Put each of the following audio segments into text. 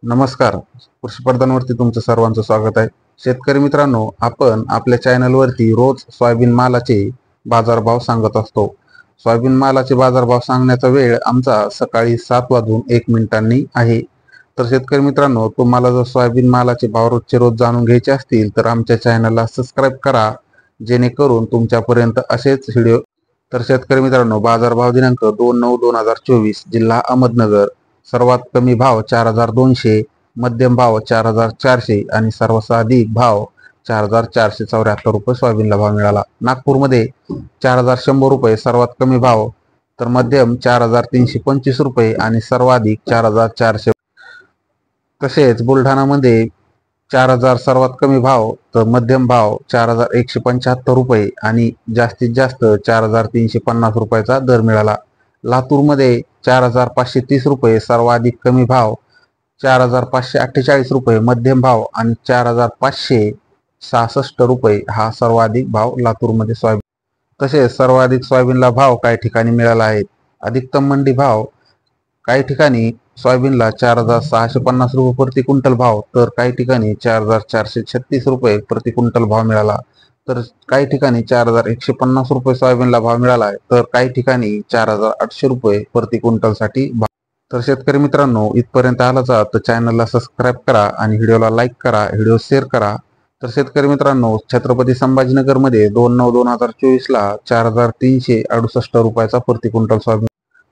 नमस्कार. कृषी प्रधानवरती तुमचं सर्वांचं स्वागत आहे. शेतकरी मित्रांनो, आपण आपल्या चॅनलवरती रोज सोयाबीन मालाचे बाजारभाव सांगत असतो. सोयाबीन मालाचे बाजारभाव सांगण्याचा वेळ आमचा सकाळी 7:01 आहे. तर शेतकरी मित्रांनो, तुम्हाला जर सोयाबीन मालाचे भाव रोजचे रोज जाणून घ्यायचे असतील तर आमच्या चॅनलला सबस्क्राईब करा, जेणेकरून तुमच्यापर्यंत असेच व्हिडिओ. तर शेतकरी मित्रांनो, बाजारभाव दिनांक 2/9/2024, जिल्हा अहमदनगर. सर्वात कमी भाव 4,200, मध्यम भाव 4,400 आणि सर्वाधिक भाव 4,474 रुपये सोयाबीनला भाव मिळाला. नागपूरमध्ये 4,100 रुपये सर्वात कमी भाव, तर मध्यम 4,325 रुपये आणि सर्वाधिक 4,400. तसेच बुलढाणामध्ये 4,000 सर्वात कमी भाव, तर मध्यम भाव 4,175 रुपये आणि जास्तीत जास्त 4,350 रुपयाचा दर मिळाला. लातूरमध्ये 4,530 रुपये सर्वाधिक कमी भाव, 4,548 रुपये मध्यम भाव आणि 4,566 रुपये हा सर्वाधिक भाव लातूरमध्ये सोयाबीन. तसेच सर्वाधिक सोयाबीनला भाव काही ठिकाणी मिळाला आहे. अधिकतम मंडी भाव काही ठिकाणी सोयाबीनला 4,650 रुपये प्रति क्विंटल भाव, तर काही ठिकाणी 4,436 रुपये प्रति क्विंटल भाव मिळाला. तर काही ठिकाणी 4,150 रुपये सोयाबीनला भाव मिळाला आहे, तर काही ठिकाणी 4,800 रुपये प्रति क्विंटलसाठी भाव. तर शेतकरी मित्रांनो, इथपर्यंत आलाच तर चॅनलला सबस्क्राईब करा आणि व्हिडिओला लाईक करा, व्हिडिओ शेअर करा. तर शेतकरी मित्रांनो, छत्रपती संभाजीनगरमध्ये 2/9/2024ला 4,368 रुपयाचा प्रति क्विंटल सोयाबीन.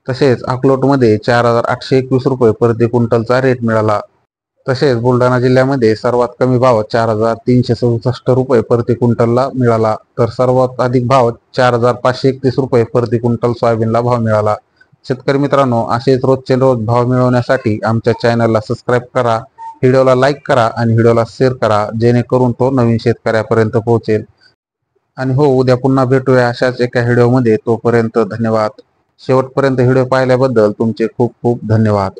तसेच अकलोटमध्ये 4,821 रुपये प्रति क्विंटलचा रेट मिळाला. तसेच बुलढाणा जिल्ह्यामध्ये सर्वात कमी भाव 4,367 रुपये प्रति क्विंटलला मिळाला, तर सर्वात अधिक भाव 4,531 रुपये प्रति क्विंटल सोयाबीनला भाव मिळाला. शेतकरी मित्रांनो, असेच रोजचे रोज भाव मिळवण्यासाठी आमच्या चॅनलला सबस्क्राईब करा, व्हिडिओला लाईक करा आणि व्हिडिओला शेअर करा, जेणेकरून तो नवीन शेतकऱ्यापर्यंत पोहोचेल. आणि हो, उद्या पुन्हा भेटूया अशाच एका व्हिडिओमध्ये. तोपर्यंत धन्यवाद. शेवटपर्यंत व्हिडिओ पाहिल्याबद्दल तुमचे खूप खूप धन्यवाद.